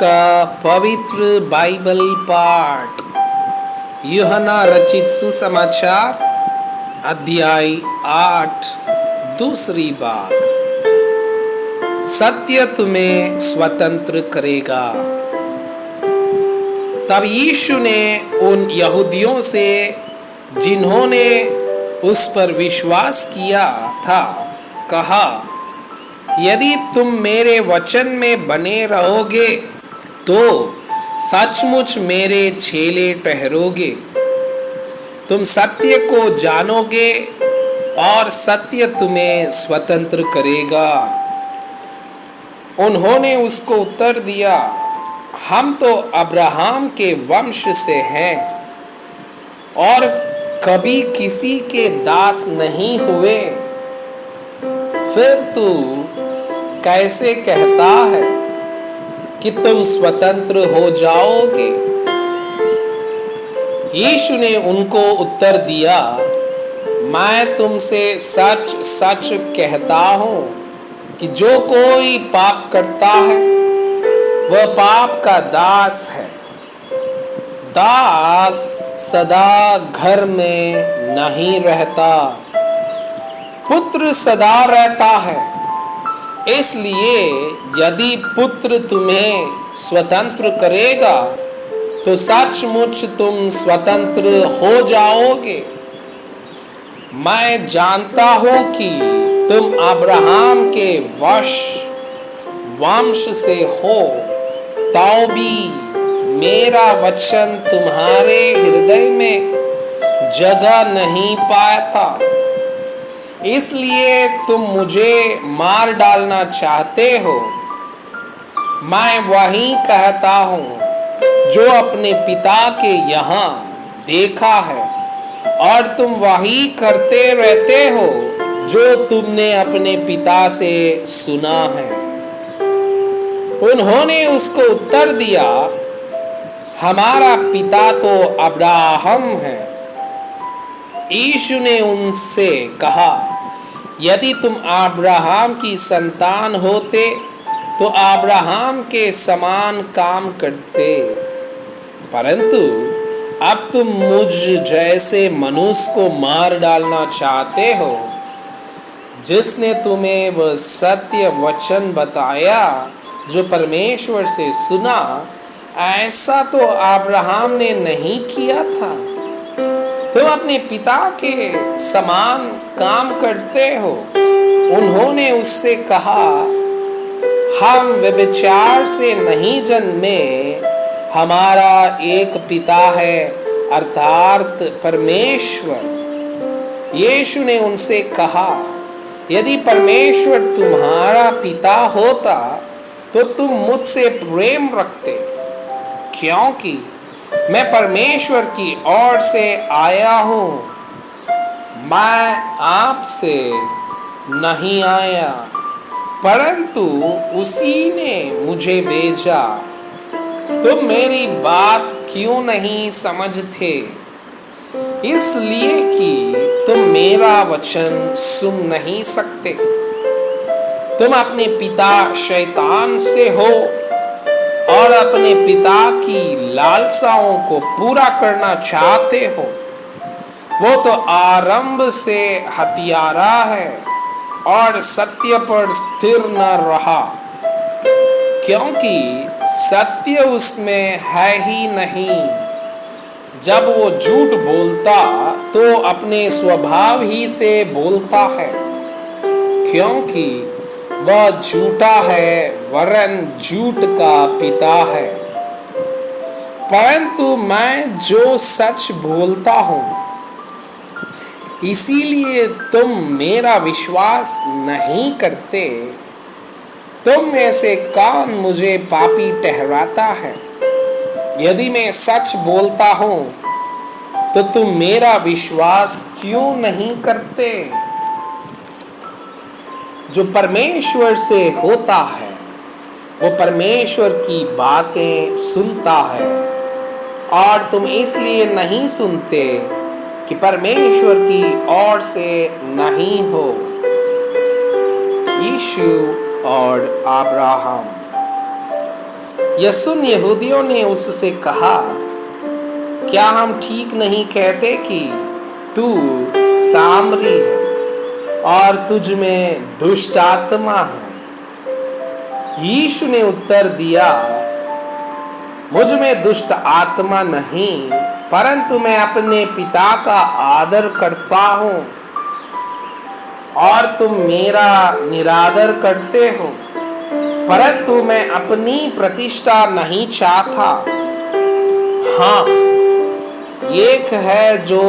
का पवित्र बाइबल पाठ यूहन्ना रचित सुसमाचार अध्याय 8 दूसरी भाग। सत्य तुम्हें स्वतंत्र करेगा। तब यीशु ने उन यहूदियों से जिन्होंने उस पर विश्वास किया था कहा, यदि तुम मेरे वचन में बने रहोगे तो सचमुच मेरे चेले ठहरोगे। तुम सत्य को जानोगे और सत्य तुम्हें स्वतंत्र करेगा। उन्होंने उसको उत्तर दिया, हम तो अब्राहम के वंश से हैं और कभी किसी के दास नहीं हुए। फिर तू कैसे कहता है कि तुम स्वतंत्र हो जाओगे? यीशु ने उनको उत्तर दिया, मैं तुमसे सच सच कहता हूं कि जो कोई पाप करता है वह पाप का दास है। दास सदा घर में नहीं रहता, पुत्र सदा रहता है। इसलिए यदि पुत्र तुम्हें स्वतंत्र करेगा तो सचमुच तुम स्वतंत्र हो जाओगे। मैं जानता हूं कि तुम अब्राहम के वंश से हो, तो भी मेरा वचन तुम्हारे हृदय में जगह नहीं पाया था। इसलिए तुम मुझे मार डालना चाहते हो। मैं वही कहता हूँ जो अपने पिता के यहाँ देखा है, और तुम वही करते रहते हो जो तुमने अपने पिता से सुना है। उन्होंने उसको उत्तर दिया, हमारा पिता तो अब्राहम है। यीशु ने उनसे कहा, यदि तुम अब्राहम की संतान होते तो अब्राहम के समान काम करते, परंतु अब तुम मुझ जैसे मनुष्य को मार डालना चाहते हो, जिसने तुम्हें वह सत्य वचन बताया जो परमेश्वर से सुना। ऐसा तो अब्राहम ने नहीं किया था। तुम अपने पिता के समान काम करते हो। उन्होंने उससे कहा, हम व्यभिचार से नहीं जन्मे, हमारा एक पिता है अर्थात परमेश्वर। यीशु ने उनसे कहा, यदि परमेश्वर तुम्हारा पिता होता तो तुम मुझसे प्रेम रखते, क्योंकि मैं परमेश्वर की ओर से आया हूं। मैं आपसे नहीं आया, परंतु उसी ने मुझे भेजा। तुम मेरी बात क्यों नहीं समझते? इसलिए कि तुम मेरा वचन सुन नहीं सकते। तुम अपने पिता शैतान से हो और अपने पिता की लालसाओं को पूरा करना चाहते हो। वो तो आरंभ से हत्यारा है और सत्य पर स्थिर न रहा, क्योंकि सत्य उसमें है ही नहीं। जब वो झूठ बोलता तो अपने स्वभाव ही से बोलता है, क्योंकि वह झूठा है वरन झूठ का पिता है। परंतु मैं जो सच बोलता हूं, इसीलिए तुम मेरा विश्वास नहीं करते। तुम में से कौन मुझे पापी ठहराता है? यदि मैं सच बोलता हूं तो तुम मेरा विश्वास क्यों नहीं करते? जो परमेश्वर से होता है वो परमेश्वर की बातें सुनता है, और तुम इसलिए नहीं सुनते कि परमेश्वर की ओर से नहीं हो। यीशु और अब्राहम। यह सुन यहूदियों ने उससे कहा, क्या हम ठीक नहीं कहते कि तू सामरी है और तुझ में दुष्ट आत्मा है? यीशु ने उत्तर दिया, मुझ में दुष्ट आत्मा नहीं, परंतु मैं अपने पिता का आदर करता हूँ और तुम मेरा निरादर करते हो। परंतु मैं अपनी प्रतिष्ठा नहीं चाहता। हाँ, एक है जो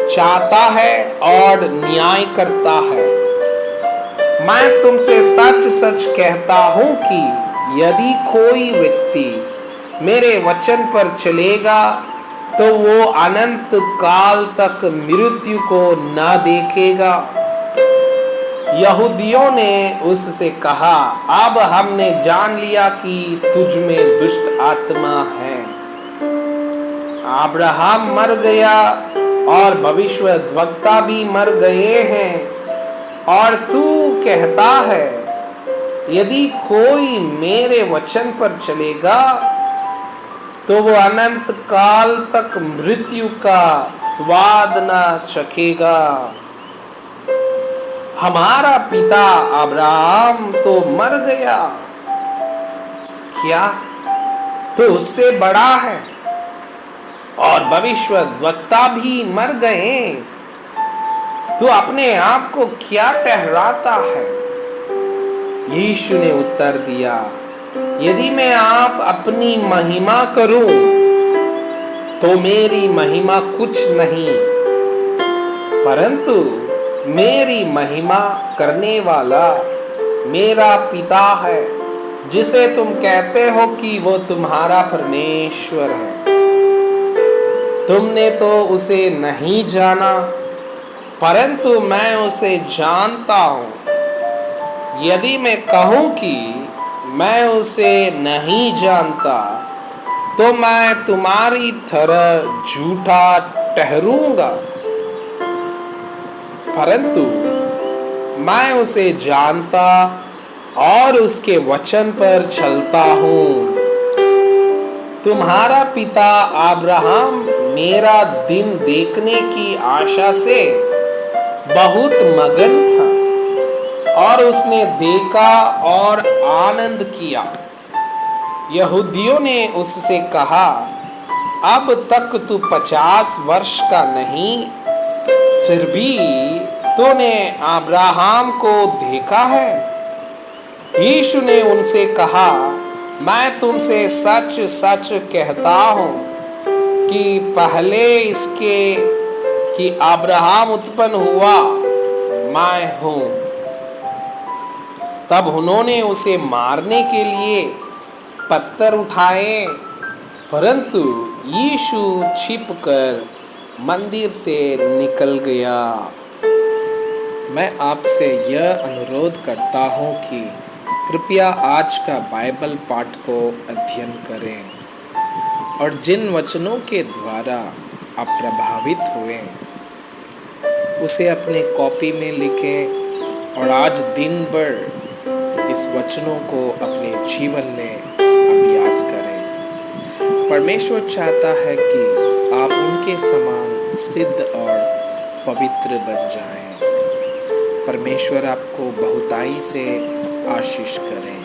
चाहता है और न्याय करता है। मैं तुमसे सच सच कहता हूँ कि यदि कोई व्यक्ति मेरे वचन पर चलेगा तो वो अनंत काल तक मृत्यु को न देखेगा। यहूदियों ने उससे कहा, अब हमने जान लिया कि तुझ में दुष्ट आत्मा है। अब्राहम मर गया और भविष्यद्वक्ता भी मर गए हैं, और तू कहता है, यदि कोई मेरे वचन पर चलेगा तो वो अनंत काल तक मृत्यु का स्वाद न चखेगा। हमारा पिता अब्राहम तो मर गया, क्या तो उससे बड़ा है, और भविष्यद्वक्ता भी मर गए, तो अपने आप को क्या ठहराता है? यीशु ने उत्तर दिया, यदि मैं आप अपनी महिमा करूं तो मेरी महिमा कुछ नहीं, परंतु मेरी महिमा करने वाला मेरा पिता है, जिसे तुम कहते हो कि वो तुम्हारा परमेश्वर है। तुमने तो उसे नहीं जाना, परंतु मैं उसे जानता हूँ। यदि मैं कहूँ कि मैं उसे नहीं जानता तो मैं तुम्हारी तरह झूठा ठहरूंगा, परंतु मैं उसे जानता और उसके वचन पर चलता हूँ। तुम्हारा पिता अब्राहम मेरा दिन देखने की आशा से बहुत मगन था, और उसने देखा और आनंद किया। यहूदियों ने उससे कहा, अब तक तू 50 वर्ष का नहीं, फिर भी तूने अब्राहम को देखा है। यीशु ने उनसे कहा, मैं तुमसे सच सच कहता हूँ कि पहले इसके कि अब्राहम उत्पन्न हुआ, मैं हूँ। तब उन्होंने उसे मारने के लिए पत्थर उठाए, परंतु यीशु छिपकर मंदिर से निकल गया। मैं आपसे यह अनुरोध करता हूँ कि कृपया आज का बाइबल पाठ को अध्ययन करें और जिन वचनों के द्वारा आप प्रभावित हुए उसे अपने कॉपी में लिखें और आज दिन भर इस वचनों को अपने जीवन में अभ्यास करें। परमेश्वर चाहता है कि आप उनके समान सिद्ध और पवित्र बन जाएं। परमेश्वर आपको बहुताई से आशीष करें।